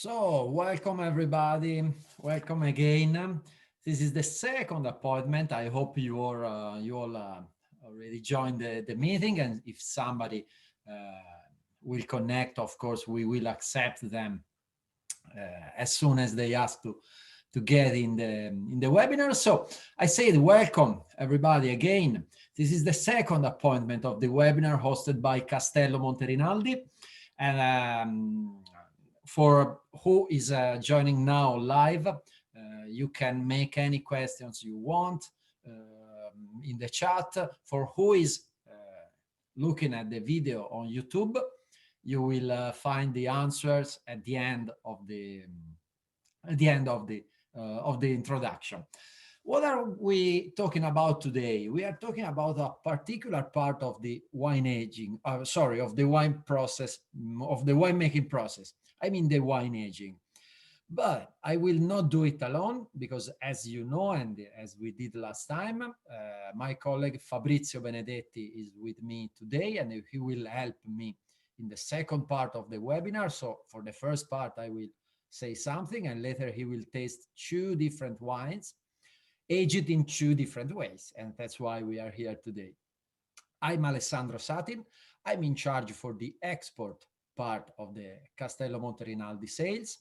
So, welcome everybody. Welcome again. This is the second appointment. I hope you all already joined the meeting, and if somebody will connect, of course, we will accept them as soon as they ask to get in the webinar. So I said welcome everybody again. This is the second appointment of the webinar hosted by Castello Monterinaldi, and for who is joining now live, you can make any questions you want in the chat. For who is looking at the video on YouTube, you will find the answers at the end of the introduction. What are we talking about today? We are talking about a particular part of the wine aging, of the wine process, of the winemaking process. I mean the wine aging. But I will not do it alone because, as you know, and as we did last time, my colleague Fabrizio Benedetti is with me today, and he will help me in the second part of the webinar. So for the first part, I will say something, and later he will taste two different wines, aged in two different ways. And that's why we are here today. I'm Alessandro Satin. I'm in charge for the export part of the Castello Monterinaldi sales.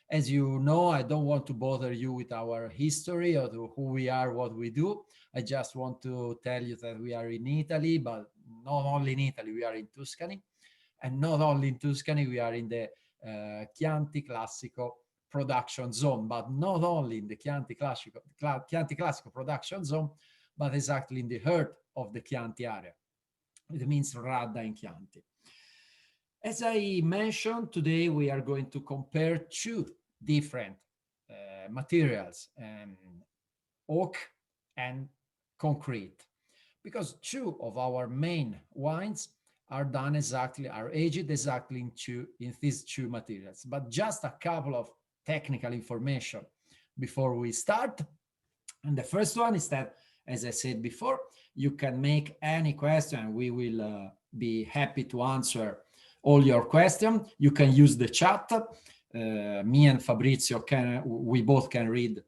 As you know, I don't want to bother you with our history or who we are, what we do. I just want to tell you that we are in Italy, but not only in Italy, we are in Tuscany. And not only in Tuscany, we are in the Chianti Classico production zone, but not only in the Chianti Classico production zone, but exactly in the heart of the Chianti area. It means Radda in Chianti. As I mentioned, today we are going to compare two different materials, oak and concrete, because two of our main wines are aged exactly in these two materials. But just a couple of technical information before we start. And the first one is that, as I said before, you can make any question. We will be happy to answer all your questions. You can use the chat. Me and Fabrizio we both can read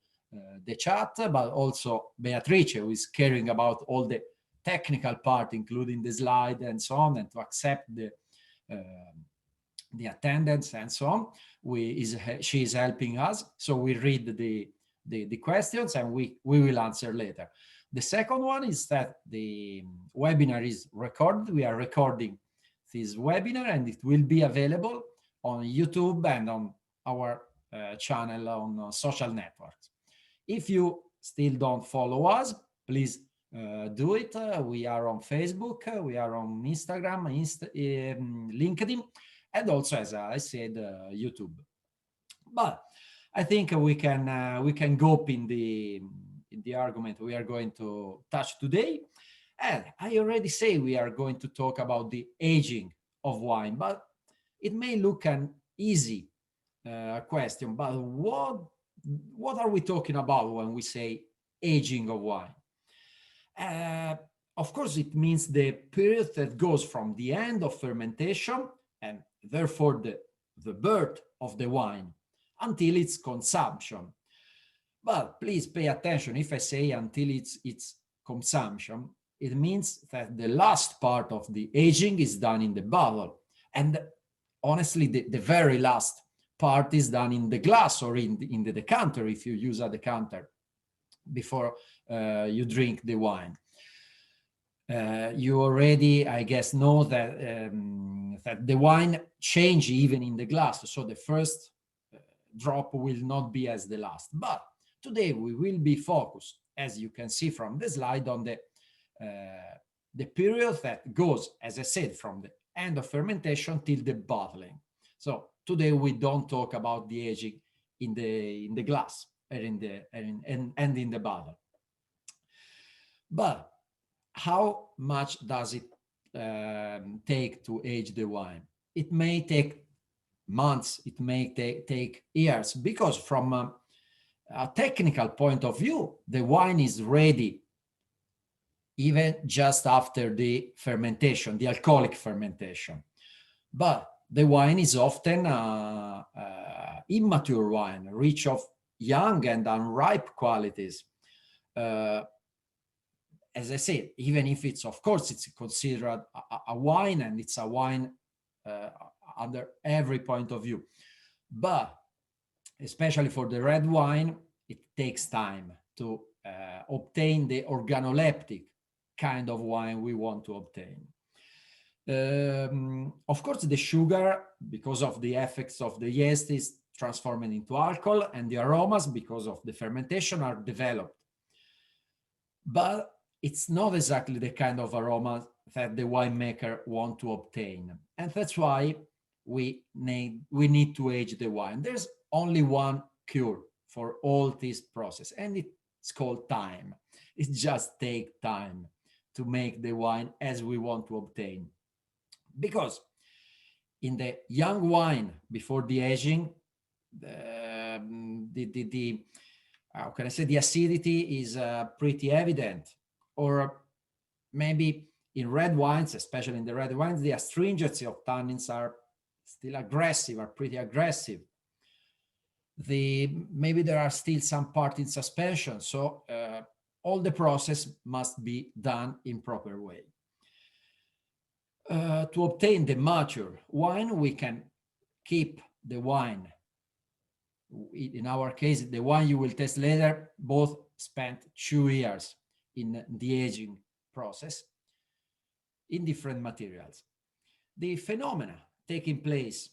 the chat, but also Beatrice, who is caring about all the technical part, including the slide and so on, and to accept the attendance and so on. She is helping us. So we read the questions and we will answer later. The second one is that the webinar is recorded. We are recording this webinar, and it will be available on YouTube and on our channel on social networks. If you still don't follow us, please do it. We are on Facebook, we are on Instagram, LinkedIn, and also, as I said, YouTube. But I think we can go in the argument we are going to touch today. And I already say we are going to talk about the aging of wine, but it may look an easy question. But what are we talking about when we say aging of wine? Of course, it means the period that goes from the end of fermentation, and therefore the birth of the wine, until its consumption. But please pay attention. If I say until its consumption, it means that the last part of the aging is done in the bottle. And honestly, the very last part is done in the glass or in the decanter, if you use a decanter before you drink the wine. You already, I guess, know that that the wine changes even in the glass. So the first drop will not be as the last. But today we will be focused, as you can see from the slide, on the period that goes, as I said, from the end of fermentation till the bottling. So today we don't talk about the aging in the glass and in the bottle. But how much does it take to age the wine? It may take months, it may take years, because from a technical point of view, the wine is ready even just after the fermentation, the alcoholic fermentation. But the wine is often immature wine, rich of young and unripe qualities. Uh, as I said, even if it's, of course, it's considered a wine, and it's a wine uh, under every point of view. But especially for the red wine, it takes time to obtain the organoleptic kind of wine we want to obtain. Of course, the sugar, because of the effects of the yeast, is transformed into alcohol, and the aromas, because of the fermentation, are developed. But it's not exactly the kind of aroma that the winemaker want to obtain. And that's why we need to age the wine. There's only one cure for all this process, and it's called time. It just takes time to make the wine as we want to obtain. Because in the young wine before the aging, the how can I say, the acidity is pretty evident. Or maybe in red wines, especially in the red wines, the astringency of tannins are still aggressive, are pretty aggressive. Maybe there are still some part in suspension, so all the process must be done in proper way. To obtain the mature wine, we can keep the wine. In our case, the wine you will taste later, both spent 2 years in the aging process in different materials. The phenomena taking place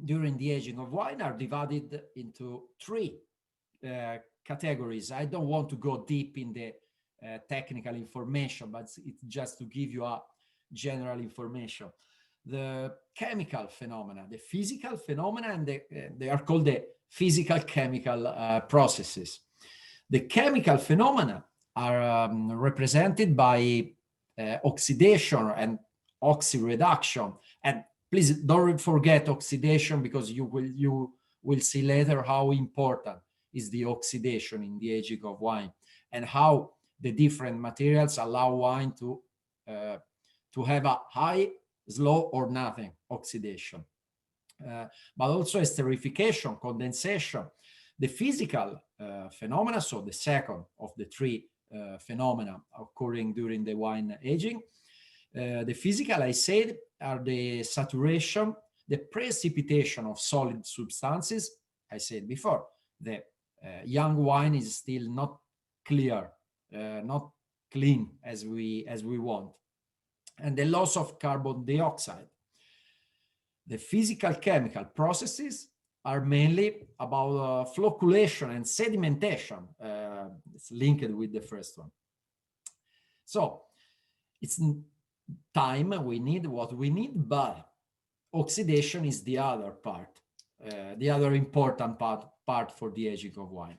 during the aging of wine are divided into 3 categories. I don't want to go deep in the technical information, but it's just to give you a general information. The chemical phenomena, the physical phenomena, and they are called the physical chemical processes. The chemical phenomena are represented by oxidation and oxyreduction. And please don't forget oxidation, because you will see later how important is the oxidation in the aging of wine, and how the different materials allow wine to have a high, slow, or nothing oxidation. But also esterification, condensation. The physical phenomena, so the second of the 3 phenomena occurring during the wine aging. The physical, I said, are the saturation, the precipitation of solid substances. I said before, the young wine is still not clear, not clean as we want. And the loss of carbon dioxide. The physical chemical processes are mainly about flocculation and sedimentation. It's linked with the first one. So it's time we need, what we need, but oxidation is the other part, the other important part for the aging of wine.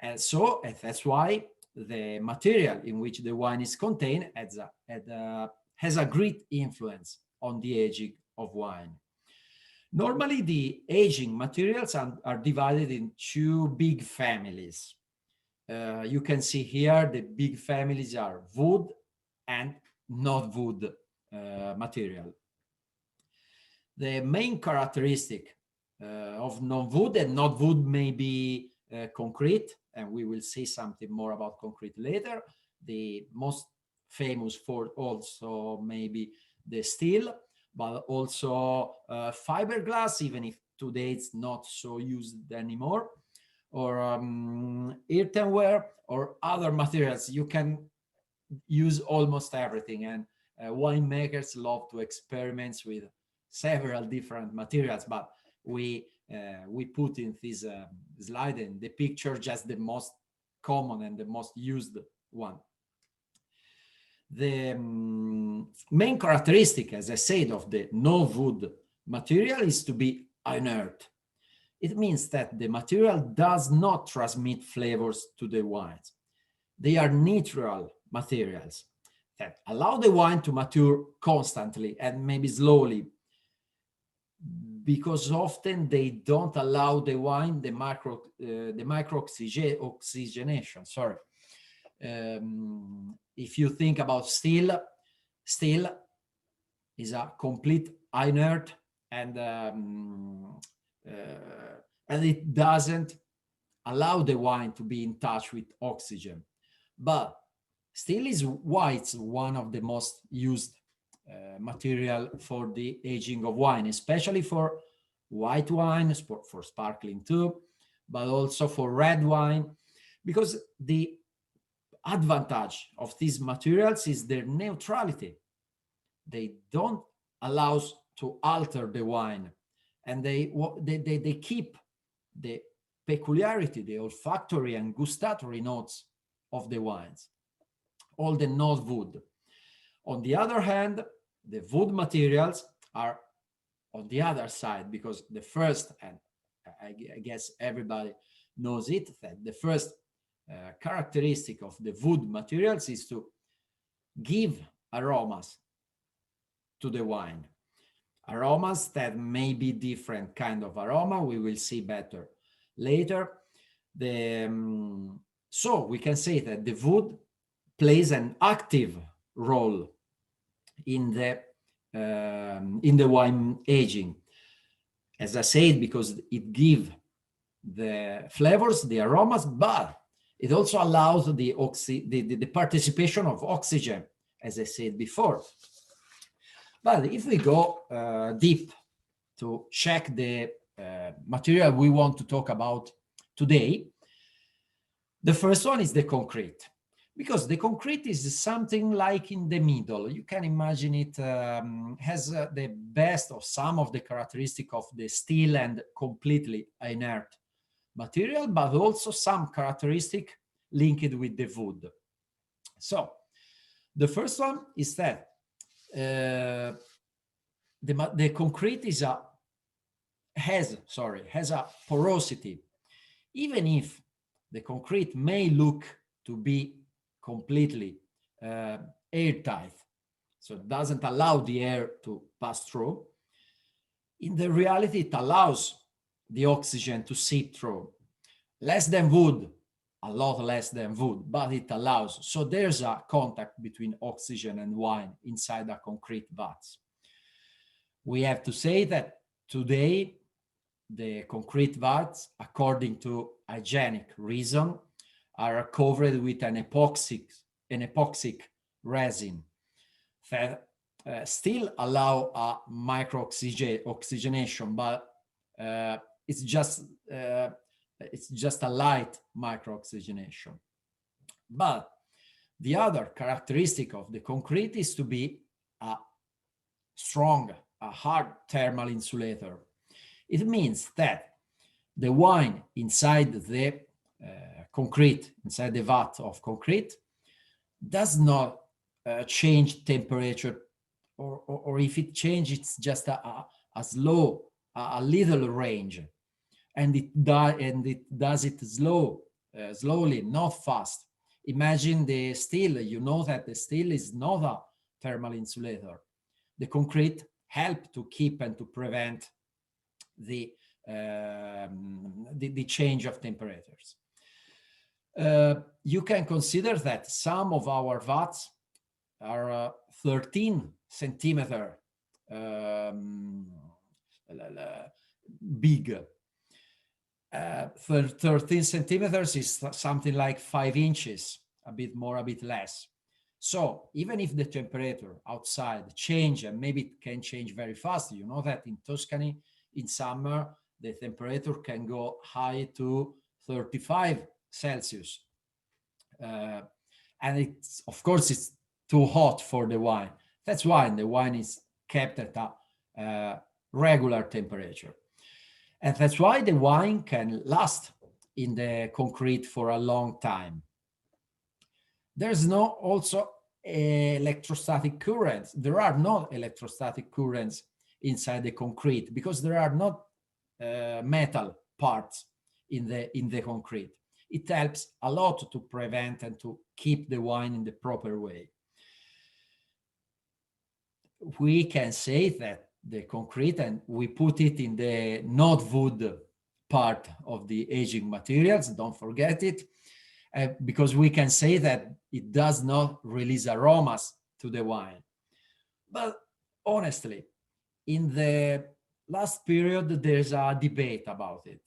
And so that's why the material in which the wine is contained has a great influence on the aging of wine. Normally, the aging materials are divided in 2 big families. You can see here the big families are wood and not wood material. The main characteristic of non-wood and not wood may be concrete, and we will see something more about concrete later. The most famous for also maybe the steel, but also fiberglass, even if today it's not so used anymore, or earthenware or other materials. You can use almost everything, and winemakers love to experiment with several different materials, but we put in this slide in the picture just the most common and the most used one. The main characteristic, as I said, of the no-wood material is to be inert. It means that the material does not transmit flavors to the wines. They are neutral materials that allow the wine to mature constantly and maybe slowly, because often they don't allow the wine the micro oxygenation. Sorry. If you think about steel is a complete inert and it doesn't allow the wine to be in touch with oxygen. But still is why it's one of the most used material for the aging of wine, especially for white wine, for sparkling too, but also for red wine, because the advantage of these materials is their neutrality. They don't allow to alter the wine, and they keep the peculiarity, the olfactory and gustatory notes of the wines, all the not wood. On the other hand, the wood materials are on the other side, because the first, and I guess everybody knows it, that the first characteristic of the wood materials is to give aromas to the wine. Aromas that may be different kind of aroma, we will see better later. So we can say that the wood plays an active role in the wine aging, as I said, because it gives the flavors, the aromas, but it also allows the participation of oxygen, as I said before. But if we go deep to check the material we want to talk about today, the first one is the concrete, because the concrete is something like in the middle. You can imagine it has the best of some of the characteristics of the steel and completely inert material, but also some characteristic linked with the wood. So the first one is that the concrete has a porosity. Even if the concrete may look to be completely airtight, so it doesn't allow the air to pass through, in the reality it allows the oxygen to seep through. Less than wood, a lot less than wood, but it allows. So there's a contact between oxygen and wine inside a concrete vats. We have to say that today the concrete vats, according to hygienic reason, are covered with an epoxic resin that still allow a micro-oxygenation, but it's just a light micro-oxygenation. But the other characteristic of the concrete is to be a strong, a hard thermal insulator. It means that the wine inside the concrete, inside the vat of concrete, does not change temperature, or if it changes, it's just a little range, and it does it slowly, not fast. Imagine the steel. You know that the steel is not a thermal insulator. The concrete help to keep and to prevent the change of temperatures. You can consider that some of our vats are 13 centimeter big. 13 centimeters is something like 5 inches, a bit more, a bit less. So even if the temperature outside change, and maybe it can change very fast, you know that in Tuscany in summer the temperature can go high to 35 Celsius, and it's, of course, it's too hot for the wine. That's why the wine is kept at a regular temperature, and that's why the wine can last in the concrete for a long time. There's no also electrostatic currents. There are no electrostatic currents inside the concrete because there are not metal parts in the concrete. It helps a lot to prevent and to keep the wine in the proper way. We can say that the concrete, and we put it in the not wood part of the aging materials, don't forget it, because we can say that it does not release aromas to the wine. But honestly, in the last period, there's a debate about it,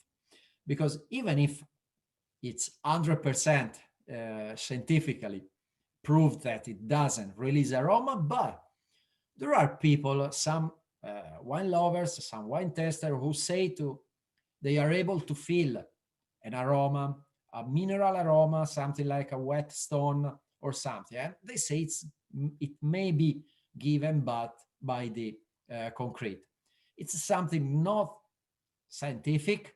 because even if it's 100% scientifically proved that it doesn't release aroma, but there are people, some wine lovers, some wine testers who say they are able to feel an aroma, a mineral aroma, something like a wet stone or something. And they say it may be given but by the concrete. It's something not scientific.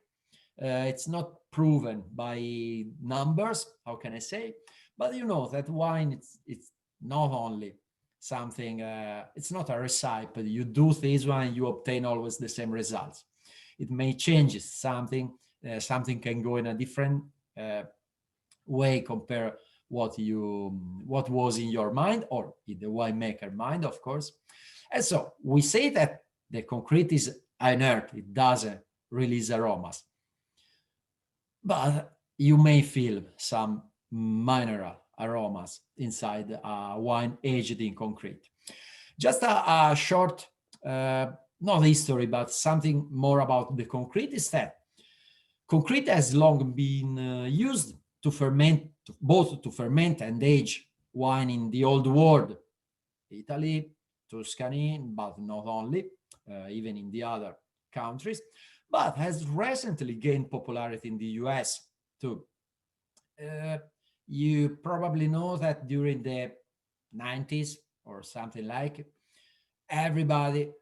It's not proven by numbers, how can I say? But you know that wine, it's not only something, it's not a recipe. You do this one, you obtain always the same results. It may change something, something can go in a different way compared what was in your mind or in the winemaker mind, of course. And so we say that the concrete is inert, it doesn't release aromas, but you may feel some mineral aromas inside a wine aged in concrete. Just a short, not history, but something more about the concrete is that concrete has long been used to ferment, both to ferment and age wine in the old world, Italy, Tuscany, but not only, even in the other countries, but has recently gained popularity in the US too. You probably know that during the 90s or something like, everybody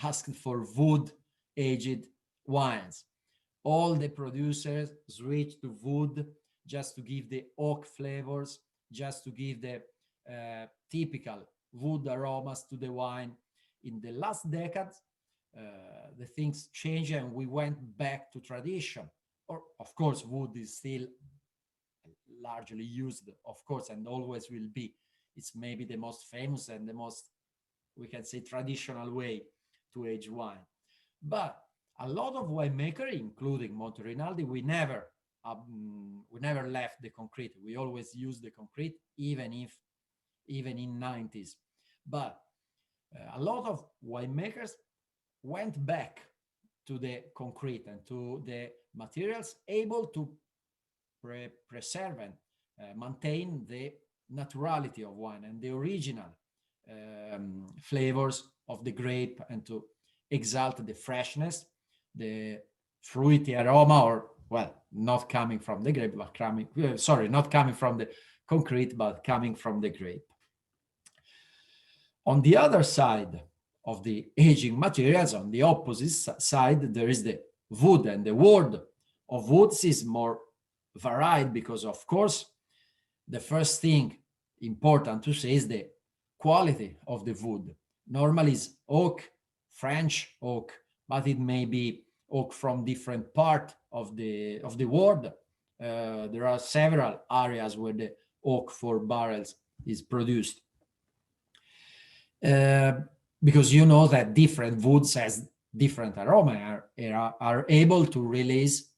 asked for wood aged wines. All the producers switched to wood just to give the oak flavors, just to give the typical wood aromas to the wine. In the last decades, the things changed and we went back to tradition. Or, of course, wood is still largely used, of course, and always will be. It's maybe the most famous and the most, we can say, traditional way to age wine. But a lot of winemakers, including Monterinaldi, we never left the concrete. We always use the concrete, even in 90s. But a lot of winemakers went back to the concrete and to the materials able to preserve and maintain the naturality of wine and the original flavors of the grape, and to exalt the freshness, the fruity aroma, or, well, not coming from the grape, but not coming from the concrete, but coming from the grape. On the other side of the aging materials, on the opposite side, there is the wood, and the world of woods is more varied because, of course, the first thing important to say is the quality of the wood. Normally it's oak, French oak, but it may be oak from different part of the world. There are several areas where the oak for barrels is produced. Because you know that different woods has different aroma, are able to release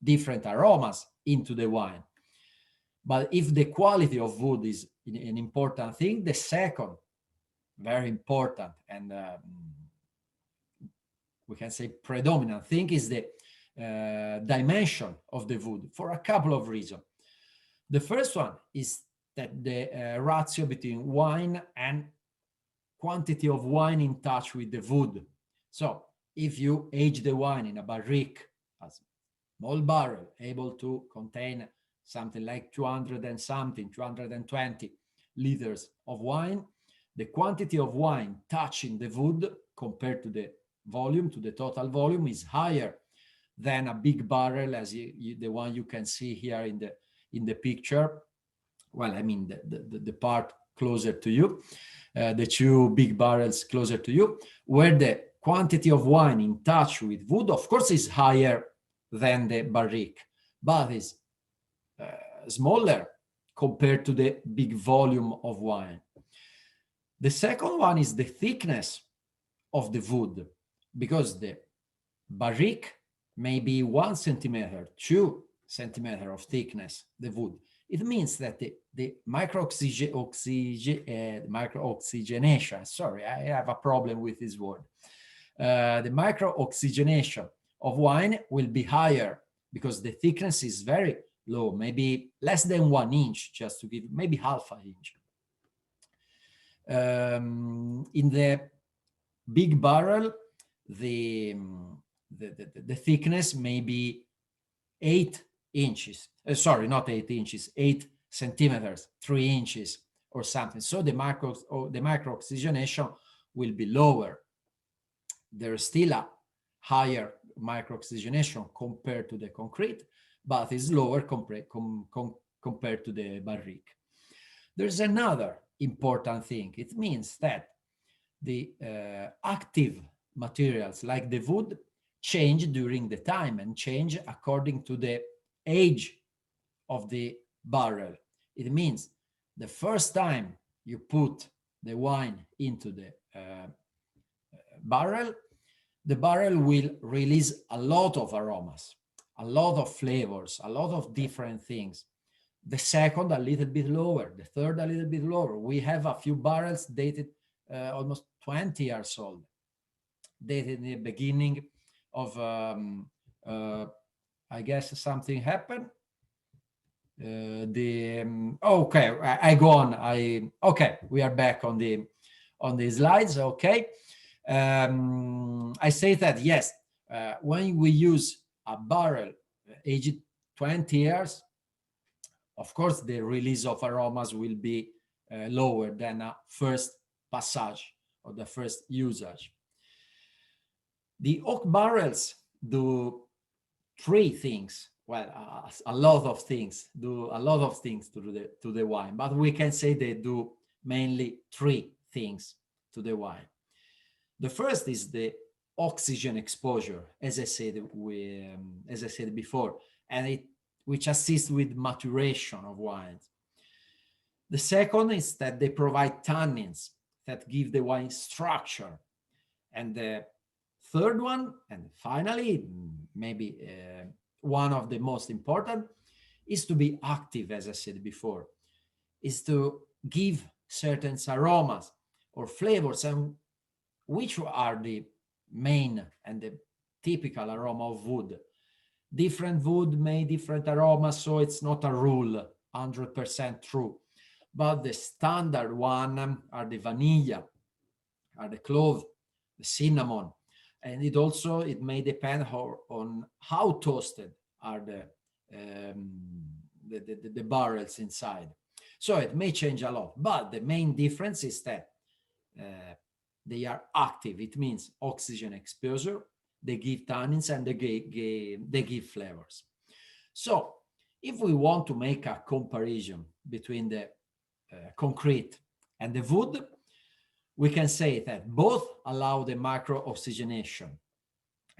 different aromas into the wine. But if the quality of wood is an important thing, the second very important and we can say predominant thing is the dimension of the wood, for a couple of reasons. The first one is that the ratio between wine and quantity of wine in touch with the wood. So if you age the wine in a barrique, a small barrel able to contain something like 220 liters of wine, the quantity of wine touching the wood compared to the volume, to the total volume, is higher than a big barrel, as the one you can see here in the picture. Well, I mean the part closer to you, the two big barrels closer to you, where the quantity of wine in touch with wood, of course, is higher than the barrique, but is smaller compared to the big volume of wine. The second one is the thickness of the wood, because the barrique may be 1 centimeter, 2 centimeter of thickness, the wood. It means that the micro-oxygenation, sorry, I have a problem with this word. the micro-oxygenation of wine will be higher because the thickness is very low, maybe less than 1 inch, just to give, maybe half an inch. In the big barrel, the thickness may be 8 inches. Sorry, not 8 inches, 8 centimeters, 3 inches or something. So the micro-oxygenation will be lower. There's still a higher micro-oxygenation compared to the concrete, but it's lower compared to the barrique. There's another important thing. It means that the active materials like the wood change during the time and change according to the age of the barrel. It means the first time you put the wine into the barrel, the barrel will release a lot of aromas, a lot of flavors, a lot of different things. The second, a little bit lower. The third, a little bit lower. We have a few barrels dated almost 20 years old, dated in the beginning of, I guess something happened. Okay, I go on. Okay, we are back on the slides. Okay. I say that, yes, when we use a barrel aged 20 years, of course, the release of aromas will be lower than a first passage or the first usage. The oak barrels do 3 things. Well, a lot of things, do a lot of things to the wine, but we can say they do mainly 3 things to the wine. The first is the oxygen exposure, as I said before, and which assists with maturation of wines. The second is that they provide tannins that give the wine structure. And the third one, and finally, maybe one of the most important, is to be active, as I said before, is to give certain aromas or flavors. And which are the main and the typical aroma of wood? Different wood may different aromas, so it's not a rule 100% true. But the standard one are the vanilla, are the clove, the cinnamon, and it may depend on how toasted are the barrels inside. So it may change a lot, but the main difference is that they are active. It means oxygen exposure. They give tannins and they give flavors. So if we want to make a comparison between the concrete and the wood, we can say that both allow the micro-oxygenation.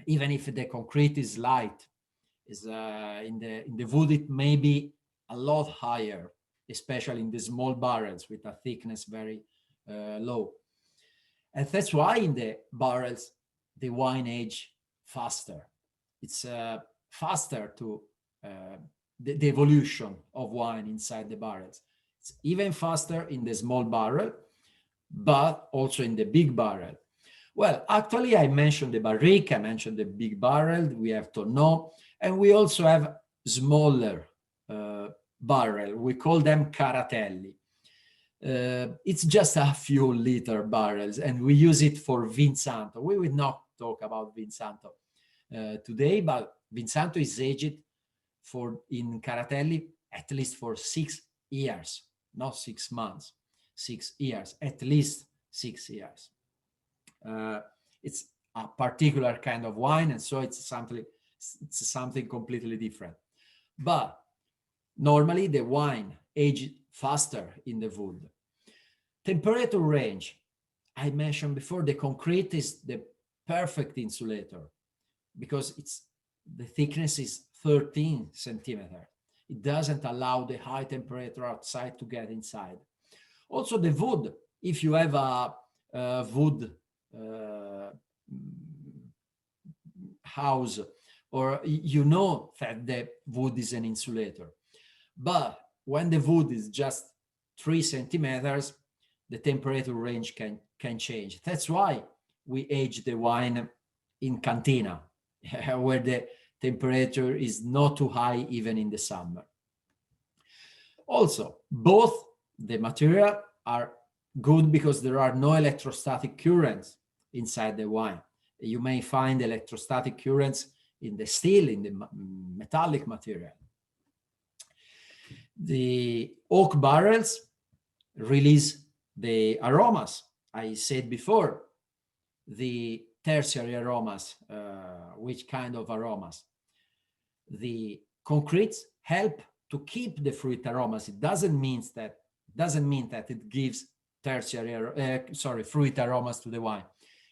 Even if the concrete is light, in the wood it may be a lot higher, especially in the small barrels with a thickness very low. And that's why in the barrels, the wine age faster. It's faster to the evolution of wine inside the barrels. It's even faster in the small barrel, but also in the big barrel. Well, actually, I mentioned the barrique, I mentioned the big barrel, we have tonneau, and we also have smaller barrel. We call them caratelli. It's just a few liter barrels, and we use it for Vinsanto. We will not talk about Vinsanto today, but Vinsanto is aged in caratelli at least for 6 years, not 6 months, 6 years, at least 6 years. It's a particular kind of wine, and so it's something completely different. But normally the wine ages faster in the wood. Temperature range, I mentioned before, the concrete is the perfect insulator because the thickness is 13 centimeters. It doesn't allow the high temperature outside to get inside. Also the wood, if you have a wood house, or you know that the wood is an insulator. But when the wood is just 3 centimeters, the temperature range can change. That's why we age the wine in cantina, where the temperature is not too high even in the summer. Also, both the material are good because there are no electrostatic currents inside the wine. You may find electrostatic currents in the steel, in the metallic material. The oak barrels release the aromas. I said before, the tertiary aromas. Which kind of aromas? The concretes help to keep the fruit aromas. It doesn't mean that it gives fruit aromas to the wine.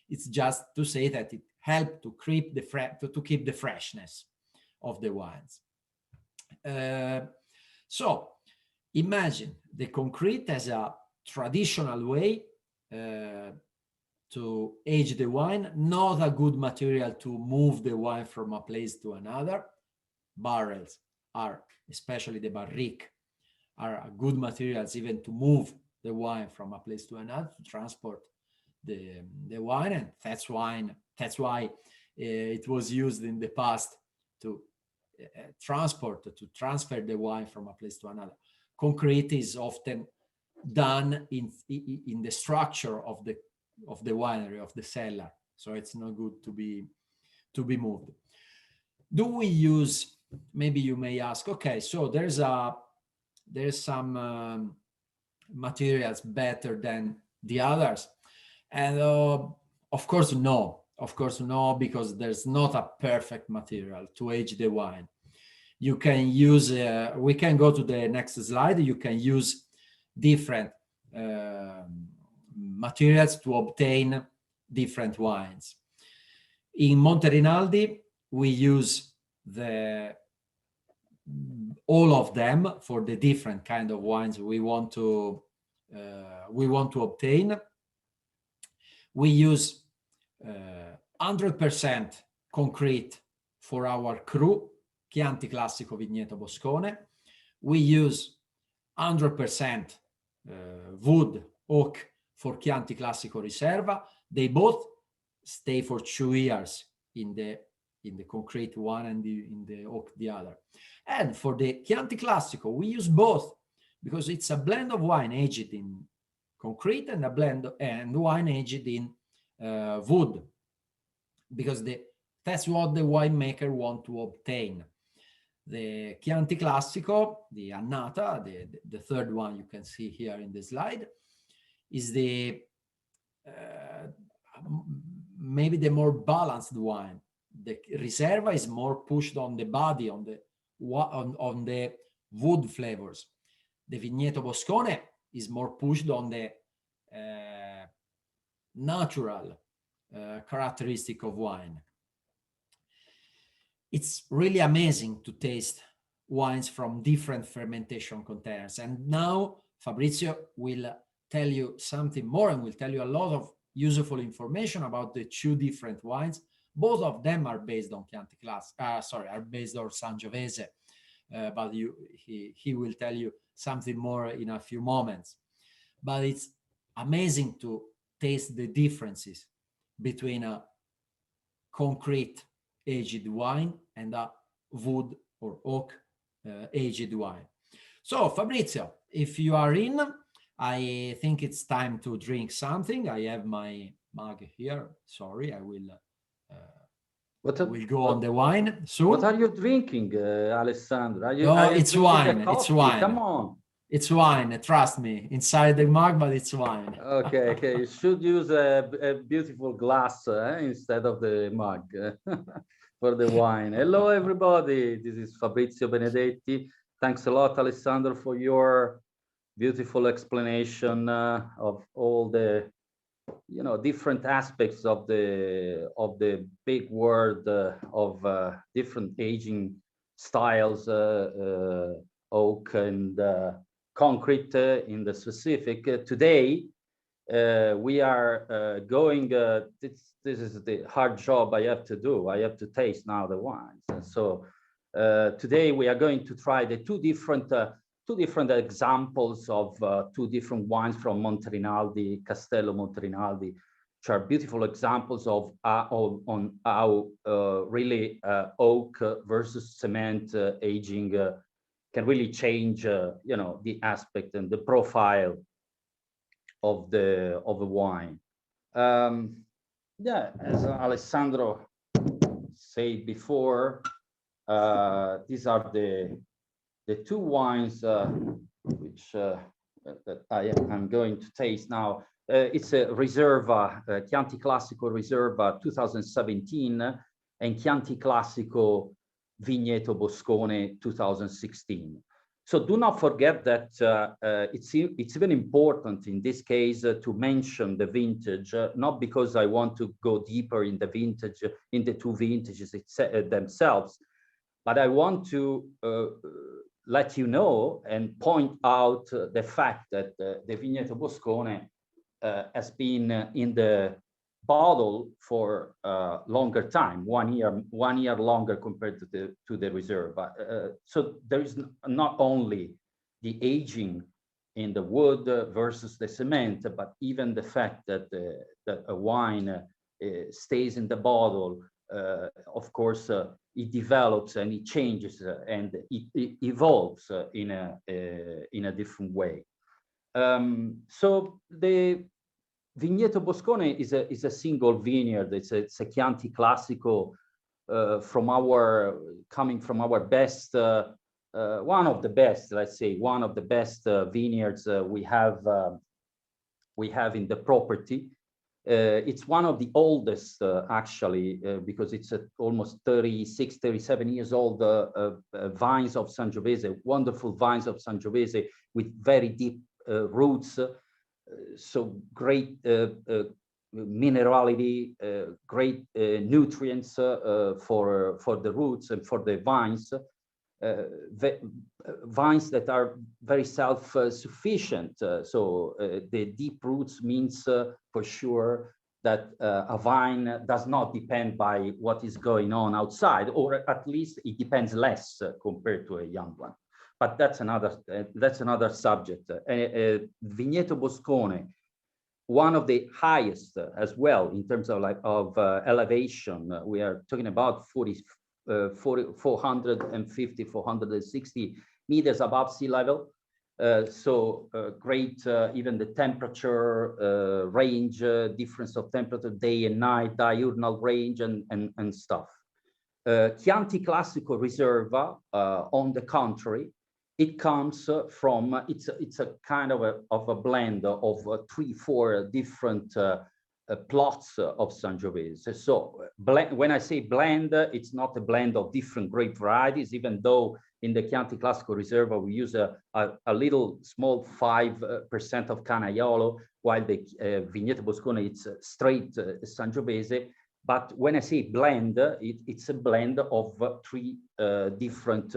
It's just to say that it helps to keep the freshness of the wines. So imagine the concrete as a traditional way to age the wine, not a good material to move the wine from a place to another. Barrels are, especially the barrique, are good materials even to move the wine from a place to another, to transport the wine, and that's why it was used in the past to transfer the wine from a place to another. Concrete is often done in the structure of the winery, of the cellar, so it's not good to be moved. Do we use, maybe you may ask, okay, so there's some materials better than the others, and of course no, because there's not a perfect material to age the wine. You can use, we can go to the next slide. You can use different materials to obtain different wines. In Monterinaldi, we use all of them for the different kind of wines we want to obtain. We use 100% concrete for our cru, Chianti Classico Vigneto Boscone. We use 100% wood, oak, for Chianti Classico Riserva. They both stay for 2 years in the concrete one, and in the oak the other. And for the Chianti Classico, we use both because it's a blend of wine aged in concrete and a blend and wine aged in wood, because that's what the winemaker want to obtain. The Chianti Classico, the Annata, the third one you can see here in the slide, is maybe the more balanced wine. The Riserva is more pushed on the body, on the wood flavors. The Vigneto Boscone is more pushed on the natural characteristic of wine. It's really amazing to taste wines from different fermentation containers. And now Fabrizio will tell you something more, and will tell you a lot of useful information about the 2 different wines. Both of them are based on Chianti Classico, are based on Sangiovese, but he will tell you something more in a few moments. But it's amazing to taste the differences between a concrete aged wine and a wood or oak aged wine. So Fabrizio, if you are in, I think it's time to drink something. I have my mug here. Sorry, I will go on the wine soon. What are you drinking, Alessandro? It's wine. It's wine. Come on. It's wine. Trust me. Inside the mug, but it's wine. Okay. You should use a beautiful glass instead of the mug for the wine. Hello, everybody. This is Fabrizio Benedetti. Thanks a lot, Alessandro, for your beautiful explanation of all the different aspects of the big world of different aging styles, oak and concrete in the specific. Today we are going, this is the hard job I have to do. I have to taste now the wines, and so today we are going to try the two different examples of 2 different wines from Monterinaldi, Castello Monterinaldi. which are beautiful examples of on how really oak versus cement aging can really change, you know, the aspect and the profile of the wine. Yeah, as Alessandro said before, these are the two wines which that I'm going to taste now. It's a Riserva, Chianti Classico Riserva 2017 and Chianti Classico Vigneto Boscone 2016. So do not forget that it's even important in this case to mention the vintage, not because I want to go deeper in the vintage, in the two vintages themselves, but I want to let you know and point out the fact that the Vigneto Boscone has been in the bottle for a longer time, 1 year longer compared to the Riserva. So there is not only the aging in the wood versus the cement, but even the fact that that a wine stays in the bottle. Of course, it develops and it changes and it evolves in a different way. So the Vigneto Boscone is a single vineyard. It's a Chianti Classico coming from our best, one of the best, let's say, one of the best vineyards we have in the property. It's one of the oldest, actually, because it's almost 36, 37 years old vines of Sangiovese, wonderful vines of Sangiovese with very deep roots. So great minerality, great nutrients for the roots and for the vines. Vines that are very self-sufficient. So the deep roots means for sure that a vine does not depend by what is going on outside, or at least it depends less compared to a young one. But that's another subject. Vigneto Boscone, one of the highest as well in terms of elevation. We are talking about 450, 460 meters above sea level. So great, even the temperature range, difference of temperature, day and night, diurnal range and stuff. Chianti Classico Riserva, on the contrary, it comes from, it's a kind of a blend of 3-4 different plots of Sangiovese. So when I say blend, it's not a blend of different grape varieties, even though in the Chianti Classico Riserva we use a little small 5% of Canaiolo, while the Vigneto Boscone, it's straight Sangiovese. But when I say blend, it's a blend of 3 different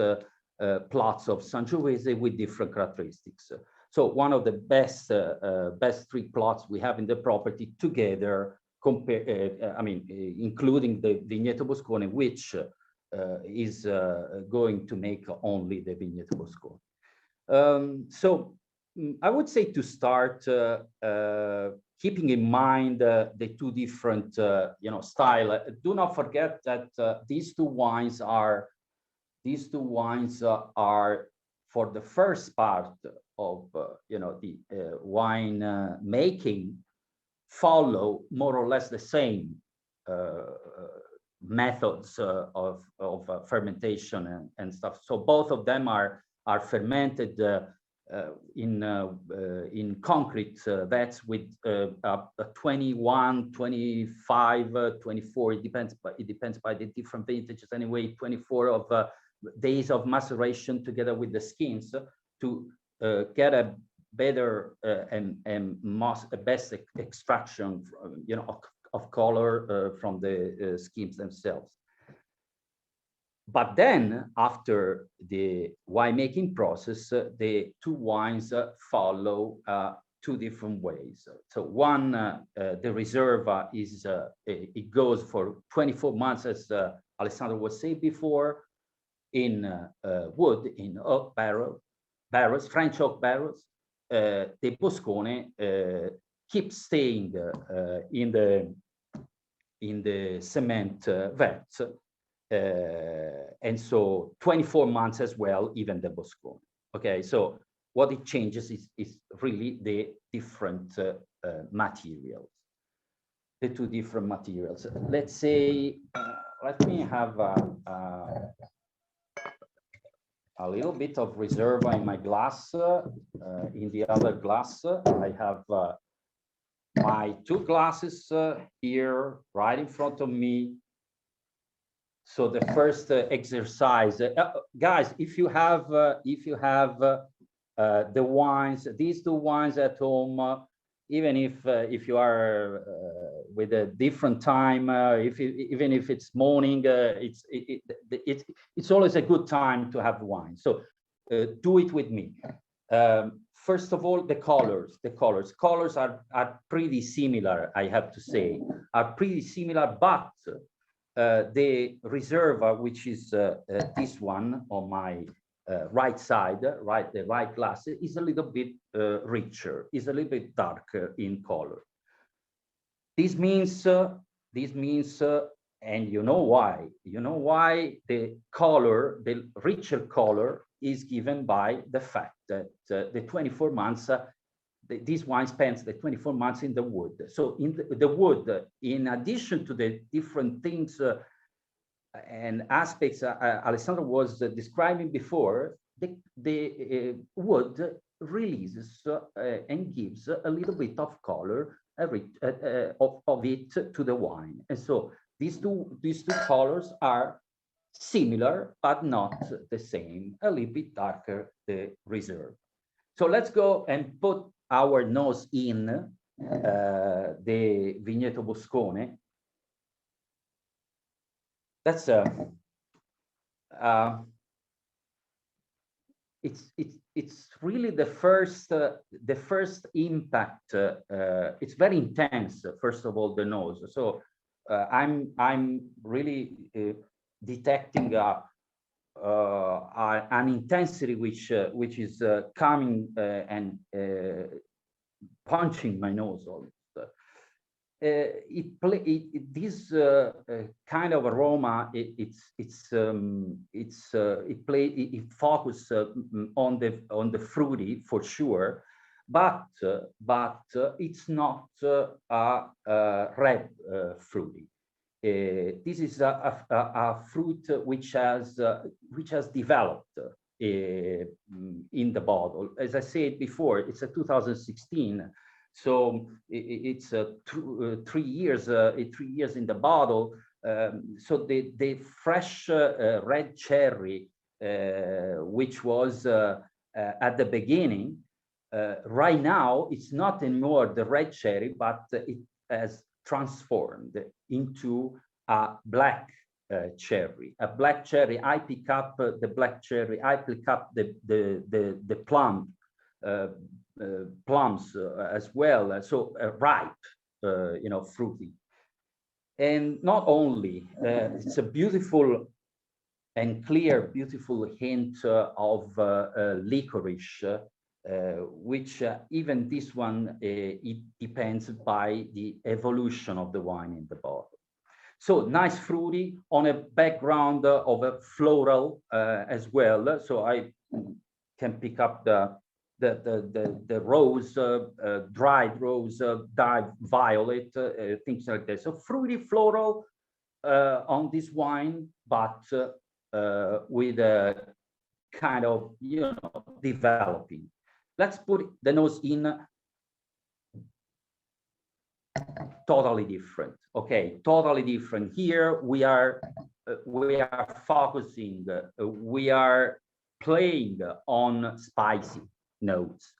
plots of Sangiovese with different characteristics. So one of the best 3 plots we have in the property together, including the Vigneto Boscone, which is going to make only the Vigneto Boscone. So I would say to start, keeping in mind the 2 different, style. Do not forget that these two wines are for the first part of the wine making, follow more or less the same methods of fermentation and stuff. So both of them are fermented in concrete vats with 21, 25, 24. It depends by the different vintages. Anyway, 24 of days of maceration together with the skins to get a better and best extraction, of color from the skins themselves. But then, after the winemaking process, the 2 wines follow 2 different ways. So one, the Riserva is it goes for 24 months, as Alessandro was saying before, in wood, in oak barrels, French oak barrels. The Boscone keep staying in the cement vats, and so 24 months as well, even the Boscone. Okay, so what it changes is really the different materials, the two different materials. Let's say, let me have a little bit of Reserva in my glass. In the other glass, I have my two glasses here right in front of me. So the first exercise, guys, if you have the wines, these two wines at home, even if you are with a different time, even if it's morning, it's always a good time to have wine. So do it with me. First of all, the colors. Colors are pretty similar, I have to say, are pretty similar, but the Reserva, which is this one on my right side, the right glass, is a little bit richer, is a little bit darker in color. This means, and you know why. You know why the color, the richer color, is given by the fact that the 24 months, this wine spends the 24 months in the wood. So in the wood, in addition to the different things and aspects Alessandro was describing before, the wood releases and gives a little bit of color of it to the wine. And so these two colors are similar, but not the same, a little bit darker, the Reserve. So let's go and put our nose in the Vigneto Boscone. That's it's really the first impact. It's very intense. First of all, the nose. So I'm really detecting an intensity which is coming and punching my nose almost. This kind of aroma, it focuses on the fruity for sure, but it's not a red fruity. This is a fruit which has developed in the bottle. As I said before, it's a 2016. So it's 3 years in the bottle. So the fresh red cherry, which was at the beginning, right now it's not anymore the red cherry, but it has transformed into a black cherry. A black cherry. I pick up the black cherry. I pick up the plum. Plums as well, so ripe, fruity. And not only, it's a beautiful and clear, beautiful hint of licorice, which even this one, it depends by the evolution of the wine in the bottle. So nice fruity on a background of a floral as well. So I can pick up the rose, dried rose, dyed violet, things like that. So fruity, floral on this wine, but with a kind of, developing. Let's put the nose in. Totally different. Okay, totally different. Here we are focusing. We are playing on spicy notes.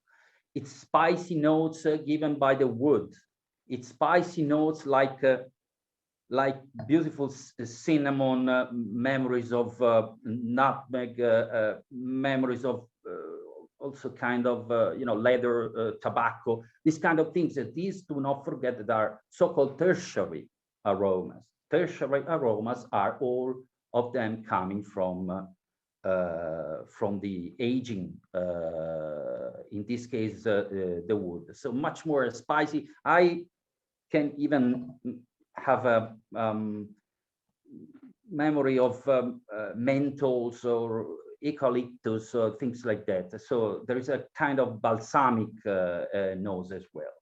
It's spicy notes given by the wood. It's spicy notes like beautiful cinnamon, memories of nutmeg, memories of also kind of leather, tobacco, these kind of things. That these, do not forget, that are so-called tertiary aromas. Tertiary aromas are all of them coming from from the aging, in this case, the wood. So much more spicy. I can even have a memory of menthols or eucalyptus or things like that. So there is a kind of balsamic nose as well.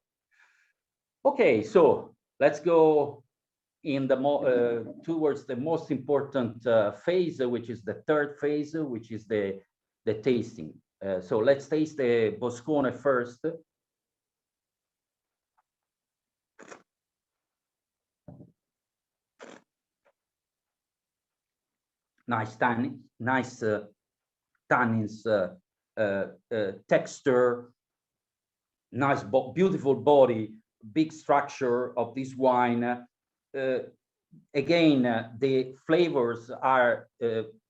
Okay, so let's go in the towards the most important phase, which is the third phase, which is the tasting. So let's taste the Boscone first. Nice tannin, nice tannins, texture, nice, beautiful body, big structure of this wine. Again, the flavors are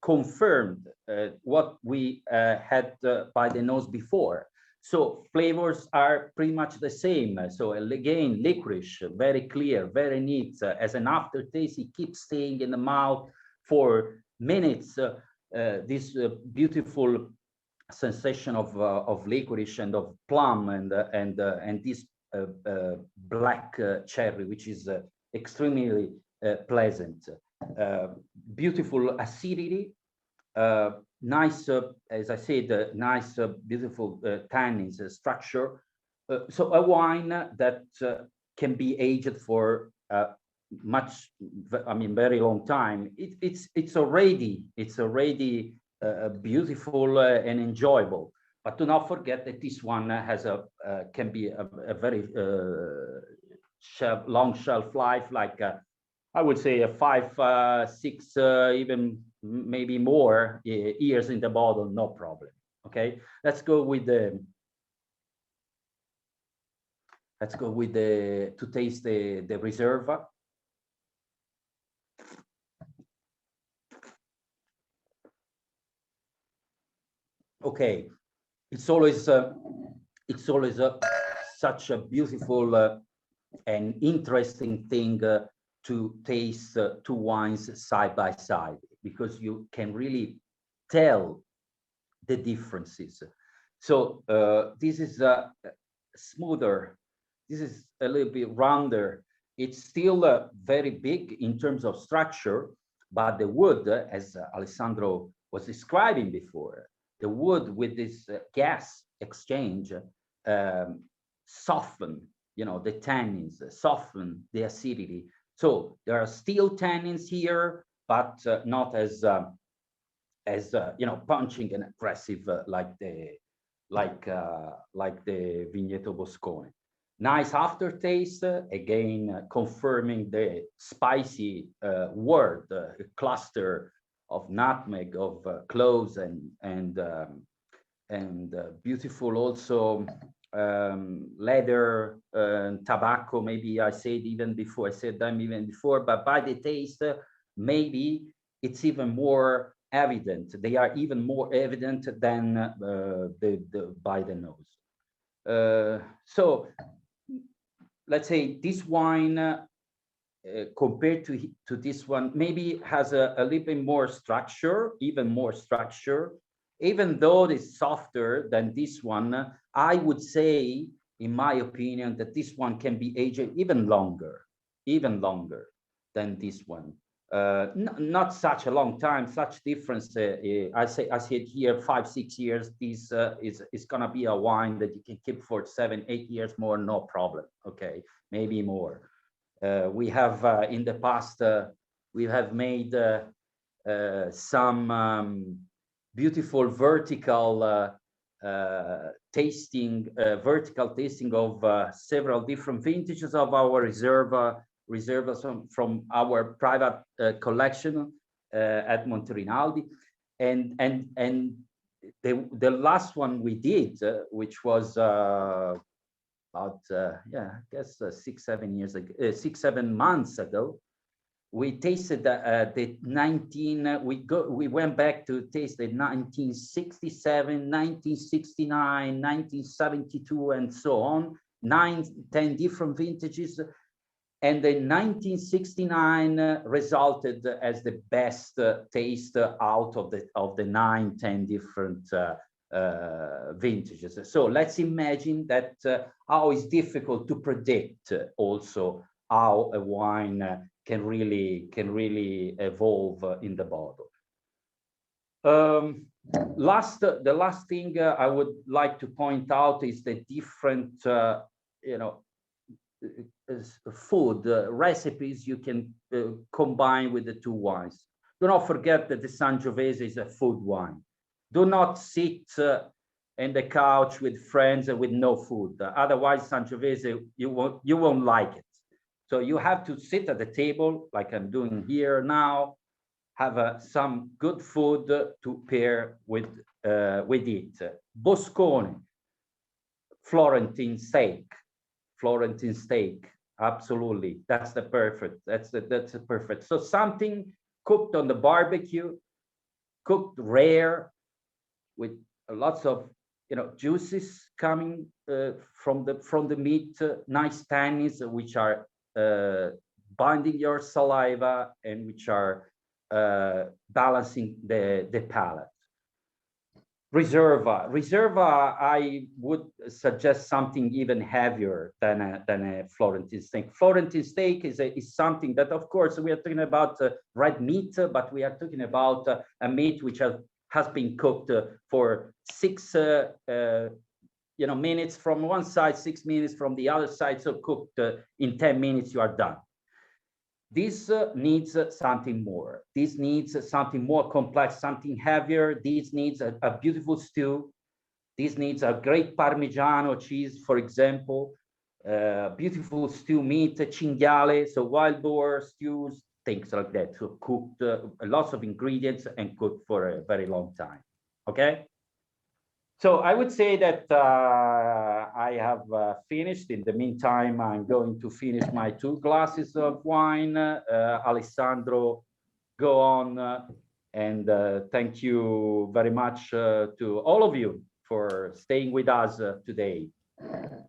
confirmed what we had by the nose before. So flavors are pretty much the same. So again, licorice, very clear, very neat. As an aftertaste, it keeps staying in the mouth for minutes. This beautiful sensation of licorice and of plum and this black cherry, which is extremely pleasant. Beautiful acidity, nice, as I said, nice, beautiful tannins structure. So a wine that can be aged for much, I mean, very long time. It's already beautiful and enjoyable. But do not forget that this one has can be a very long shelf life, like I would say a 5, 6, even maybe more years in the bottle, no problem. Okay, let's go with the to taste the Reserva. Okay, it's always such a beautiful and interesting thing to taste two wines side by side, because you can really tell the differences. So this is smoother, this is a little bit rounder. It's still very big in terms of structure, but the wood, as Alessandro was describing before, the wood with this gas exchange soften, you know, the tannins, soften the acidity. So there are still tannins here, but not as you know, punching and aggressive like the Vigneto Boscone. Nice aftertaste, again confirming the spicy word, cluster of nutmeg, of cloves, and beautiful also leather, tobacco. Maybe I said even before, I said them even before, but by the taste, maybe it's even more evident. They are even more evident than by the nose. So let's say this wine compared to this one maybe has a little bit more structure, even more structure. Even though it's softer than this one, I would say, in my opinion, that this one can be aged even longer than this one. Not such a long time, such difference. I said here 5, 6 years. This is gonna be a wine that you can keep for 7, 8 years more, no problem. Okay, maybe more. We have in the past we have made some beautiful vertical tasting of several different vintages of our reserves from our private collection at Monterinaldi, and the last one we did, which was about yeah, I guess 6, 7 years ago, 6, 7 months ago, we tasted the 19. We went back to taste the 1967, 1969, 1972, and so on. 9, 10 different vintages, And in 1969 resulted as the best taste out of the 9-10 different vintages. So let's imagine that how it's difficult to predict also how a wine can really evolve in the bottle. The last thing I would like to point out is the different, food recipes you can combine with the two wines. Do not forget that the Sangiovese is a food wine. Do not sit in the couch with friends with no food. Otherwise, Sangiovese, you won't like it. So you have to sit at the table, like I'm doing here now, have some good food to pair with it. Boscone, Florentine steak, absolutely. That's the perfect. So something cooked on the barbecue, cooked rare, with lots of juices coming from the meat, nice tannins which are binding your saliva and which are balancing the palate. Reserva, I would suggest something even heavier than a Florentine steak. Florentine steak is something that, of course, we are talking about red meat, but we are talking about a meat which has been cooked for 6 minutes from one side, 6 minutes from the other side. So cooked in 10 minutes, you are done. This needs something more. This needs something more complex, something heavier. This needs a beautiful stew. This needs a great Parmigiano cheese, for example, beautiful stew meat, cinghiale, so wild boar stews, things like that. So cooked, lots of ingredients and cooked for a very long time. Okay? So I would say that I have finished. In the meantime, I'm going to finish my 2 glasses of wine. Alessandro, go on. And thank you very much to all of you for staying with us today.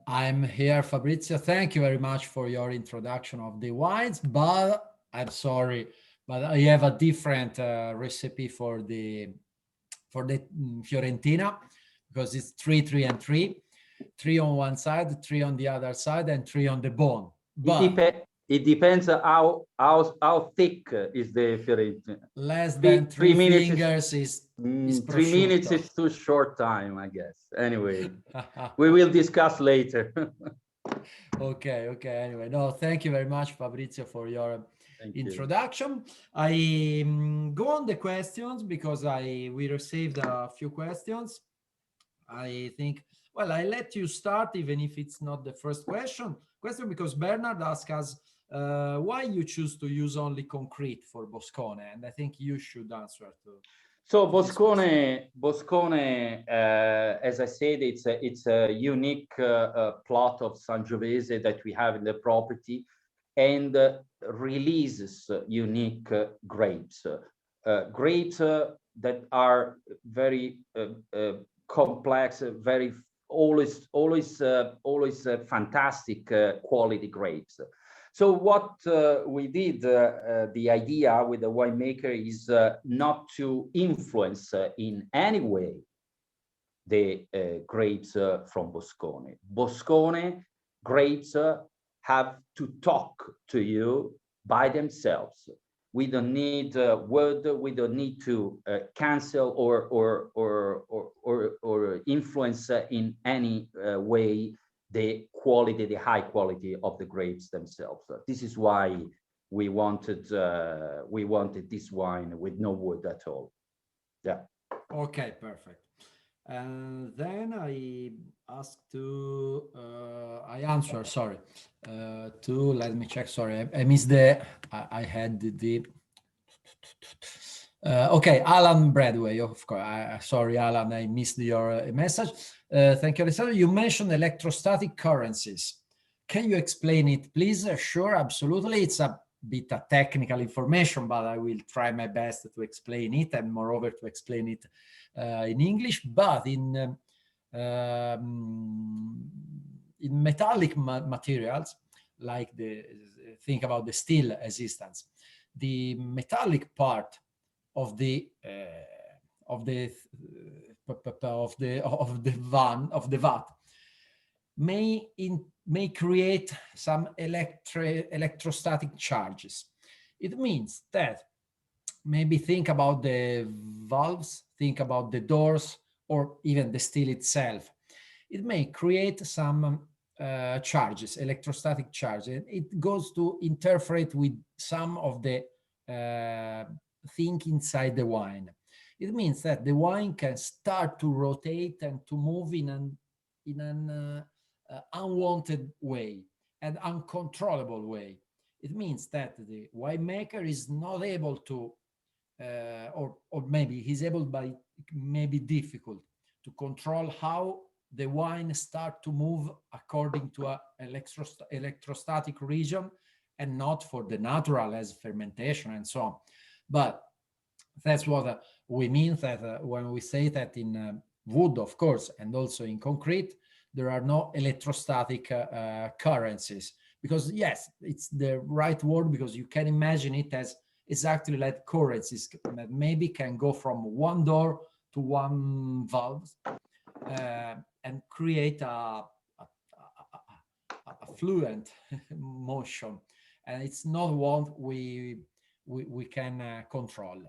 I'm here, Fabrizio. Thank you very much for your introduction of the wines, but I'm sorry, but I have a different recipe for the Fiorentina, because it's 3, 3, and 3. 3 on one side, 3 on the other side, and 3 on the bone. But it depends how thick is the Fiorentina. Less than 3 fingers is 3 minutes is too short time, I guess. Anyway, we will discuss later. Okay. Anyway, no, thank you very much, Fabrizio, for your introduction. I go on the questions because we received a few questions. I think, well, I let you start, even if it's not the first question, because Bernard asked us why you choose to use only concrete for Boscone, and I think you should answer to. So Boscone, as I said, it's a unique plot of Sangiovese that we have in the property, and releases unique grapes, grapes that are very complex, very always fantastic quality grapes. So what we did, the idea with the winemaker is not to influence in any way the grapes from Boscone. Boscone grapes have to talk to you by themselves. We don't need word. We don't need to cancel or influence in any way the quality, the high quality of the grapes themselves. This is why we wanted this wine with no wood at all. Yeah. Okay, perfect. And then I asked to, I answer, sorry, let me check, sorry, I missed I had the, okay, Alan Bradway, of course, sorry, Alan, I missed your message. Thank you, Alessandro. You mentioned electrostatic currencies. Can you explain it, please? Sure, absolutely. It's a bit of technical information, but I will try my best to explain it, and moreover to explain it in English. But in metallic materials, like think about the still existence. The metallic part of the vat may create some electrostatic charges. It means that maybe think about the valves, think about the doors, or even the steel itself. It may create some charges, electrostatic charges. It goes to interfere with some of the thing inside the wine. It means that the wine can start to rotate and to move in an unwanted way and uncontrollable way. It means that the winemaker is not able to, or maybe he's able, but it may be difficult to control how the wine start to move according to a electrostatic region and not for the natural as fermentation and so on. But that's what we mean that when we say that in wood, of course, and also in concrete, there are no electrostatic currencies. Because yes, it's the right word, because you can imagine it as exactly like currencies that maybe can go from one door to one valve and create a fluent motion. And it's not what we can control.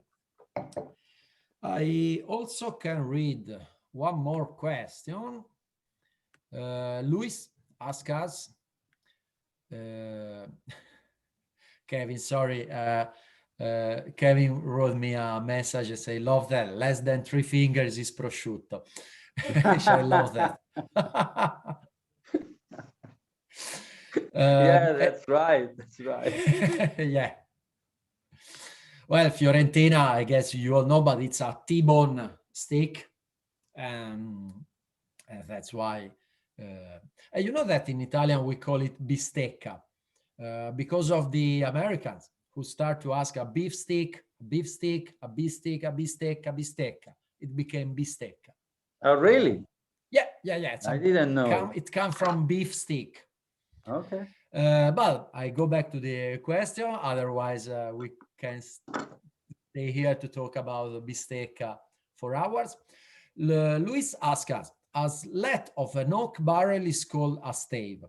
I also can read one more question. Luis asked us, Kevin, sorry, Kevin wrote me a message and say, love that, less than 3 fingers is prosciutto. I love that. Yeah, that's right. That's right. Yeah. Well, Fiorentina, I guess you all know, but it's a T-bone steak. And that's why. And you know that in Italian we call it bistecca because of the Americans who start to ask a beef steak, beef steak, a beef steak, a bistecca, bistecca. It became bistecca. Oh, really? Yeah. I didn't know. It comes from beef steak. Okay. But I go back to the question. Otherwise, we can stay here to talk about bistecca for hours. Luis asks us, as let of an oak barrel is called a stave.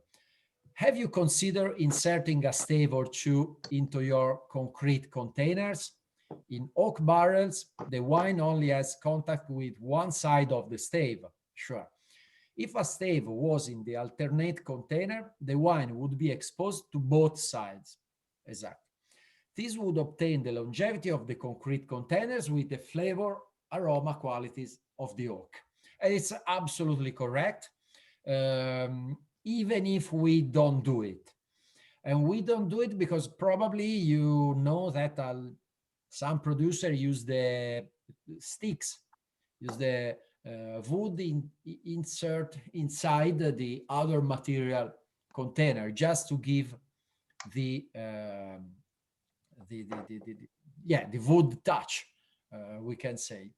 Have you considered inserting a stave or two into your concrete containers? In oak barrels, the wine only has contact with one side of the stave. Sure. If a stave was in the alternate container, the wine would be exposed to both sides. Exactly. This would obtain the longevity of the concrete containers with the flavor, aroma qualities of the oak. And it's absolutely correct, even if we don't do it. And we don't do it because probably you know that some producers use the sticks, use the wood insert inside the other material container just to give the wood touch, we can say.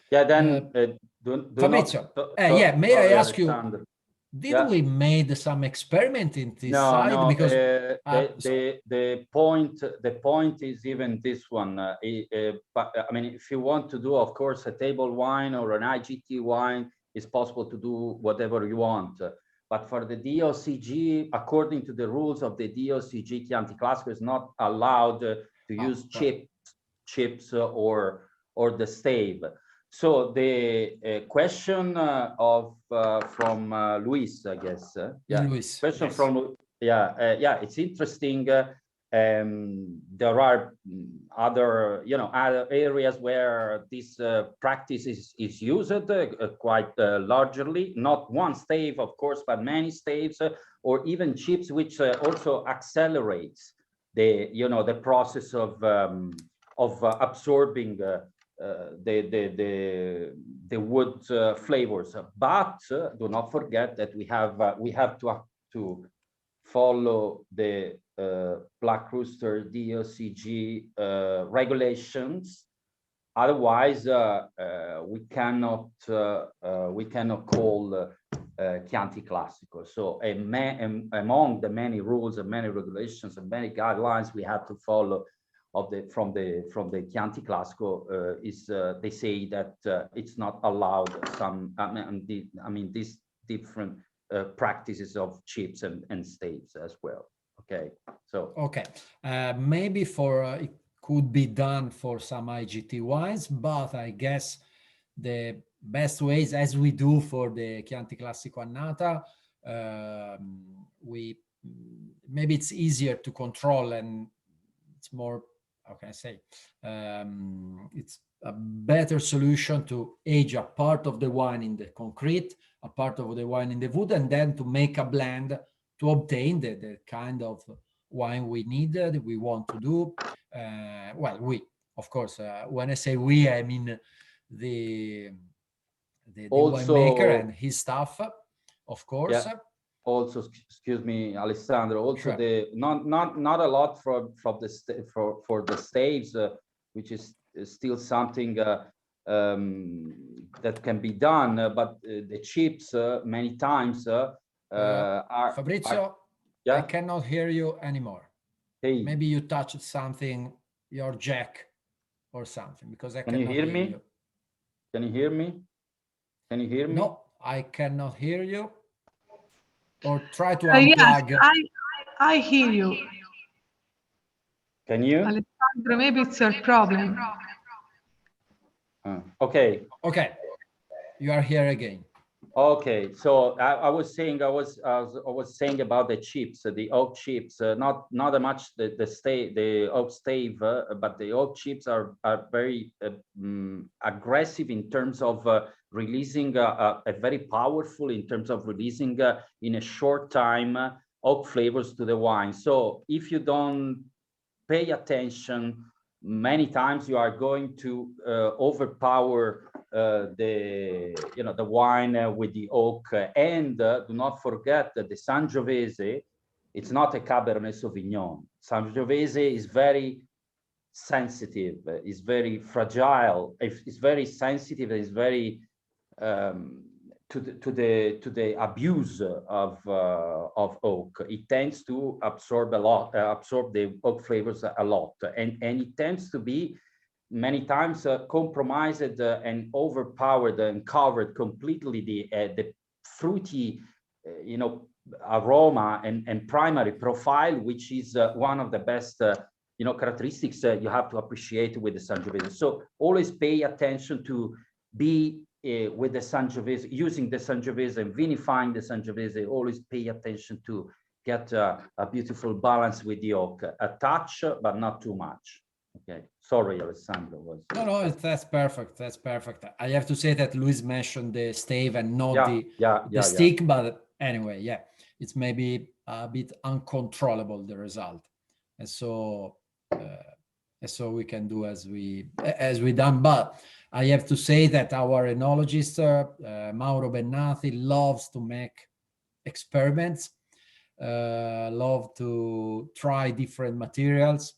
Yeah, then Fabrizio, may I ask you, did we made some experiment in this side? No, because the point is even this one. But I mean, if you want to do, of course, a table wine or an IGT wine, it's possible to do whatever you want. But for the DOCG, according to the rules of the DOCG, Chianti Classico is not allowed to use chips or the stave. So the question from Luis, I guess. Luis. Question yes. From it's interesting. There are other other areas where this practice is used quite largely. Not one stave, of course, but many staves or even chips, which also accelerates the process of absorbing the wood flavors. But do not forget that we have to follow the Black Rooster DOCG regulations. Otherwise, we cannot call Chianti Classico. So among the many rules and many regulations and many guidelines we have to follow from the Chianti Classico is they say that it's not allowed some these different practices of chips and staves as well. Okay, so okay, maybe it could be done for some IGT wines, but I guess the best ways, as we do for the Chianti Classico Annata, maybe it's easier to control, and it's more, how can I say, it's a better solution to age a part of the wine in the concrete, a part of the wine in the wood, and then to make a blend to obtain the kind of wine we need, we want to do. Well, we, of course, when I say we, I mean the winemaker and his staff, of course. Yeah. Also, excuse me, Alessandro. Also, Sure. the not a lot for the staves, which is still something that can be done. But the chips many times are Fabrizio. Yeah? I cannot hear you anymore. Hey. Maybe you touched something, your jack or something, because I Can you cannot hear hear me? you. Can you hear me? Can you hear me? No, I cannot hear you. Or try to unplug. Yes, I hear you. Can you? Alessandro, maybe it's your problem. Okay. Okay, you are here again. Okay, so I was saying about the chips, the oak chips, not much the oak stave, but the oak chips are very aggressive in terms of releasing a very powerful in terms of releasing in a short time oak flavors to the wine. So if you don't pay attention, many times you are going to overpower the wine with the oak. And do not forget that the Sangiovese, it's not a Cabernet Sauvignon. Sangiovese is very sensitive, is very fragile, it's very sensitive, it's very to the abuse of oak. It tends to absorb the oak flavors a lot, and it tends to be many times compromised and overpowered and covered completely the fruity aroma and primary profile, which is one of the best characteristics you have to appreciate with the Sangiovese. So always pay attention to be with the Sangiovese, using the Sangiovese and vinifying the Sangiovese. Always pay attention to get a beautiful balance with the oak, a touch but not too much. Okay, sorry, Alessandro. No, that's perfect. That's perfect. I have to say that Luis mentioned the stave and not the stick, but anyway, yeah, it's maybe a bit uncontrollable, the result, and so we can do as we done. But I have to say that our enologist Mauro Bennati loves to make experiments, love to try different materials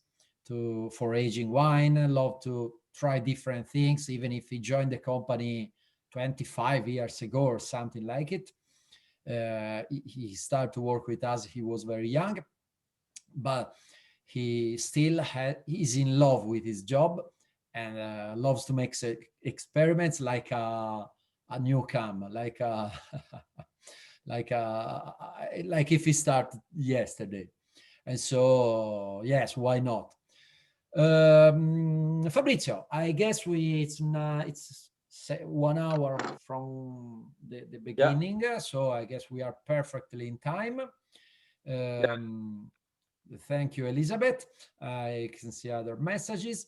for aging wine, love to try different things, even if he joined the company 25 years ago or something like it. He started to work with us, he was very young, but he still is in love with his job and loves to make experiments like a newcomer, like if he started yesterday. And so, yes, why not? Fabrizio, I guess it's 1 hour from the beginning, so I guess we are perfectly in time. Thank you, Elizabeth. I can see other messages,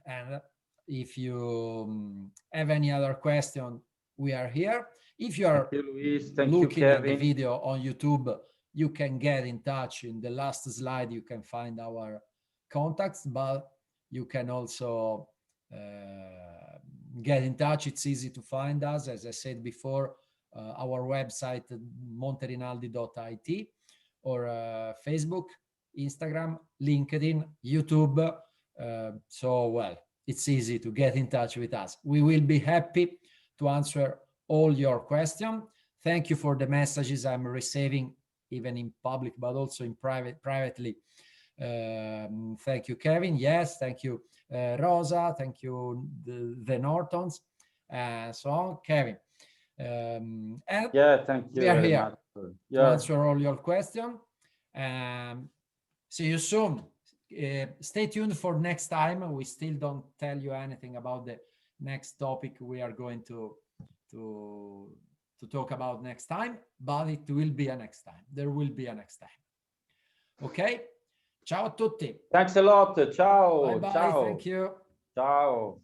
and if you have any other question, we are here. If you are looking at the video on YouTube, you can get in touch. In the last slide, you can find our contacts, but you can also get in touch. It's easy to find us, as I said before, our website monterinaldi.it, or Facebook, Instagram, LinkedIn, YouTube. So, well, it's easy to get in touch with us. We will be happy to answer all your questions. Thank you for the messages I'm receiving, even in public, but also in privately. Thank you, Kevin. Yes, thank you, Rosa. Thank you, the Nortons, and so on, Kevin. And yeah, thank you we are very here much. to Yeah, answer all your questions. See you soon. Stay tuned for next time. We still don't tell you anything about the next topic we are going to talk about next time, but it will be a next time. There will be a next time. Okay? Ciao a tutti. thanks a lot. Ciao. Bye bye. Ciao. Thank you. Ciao.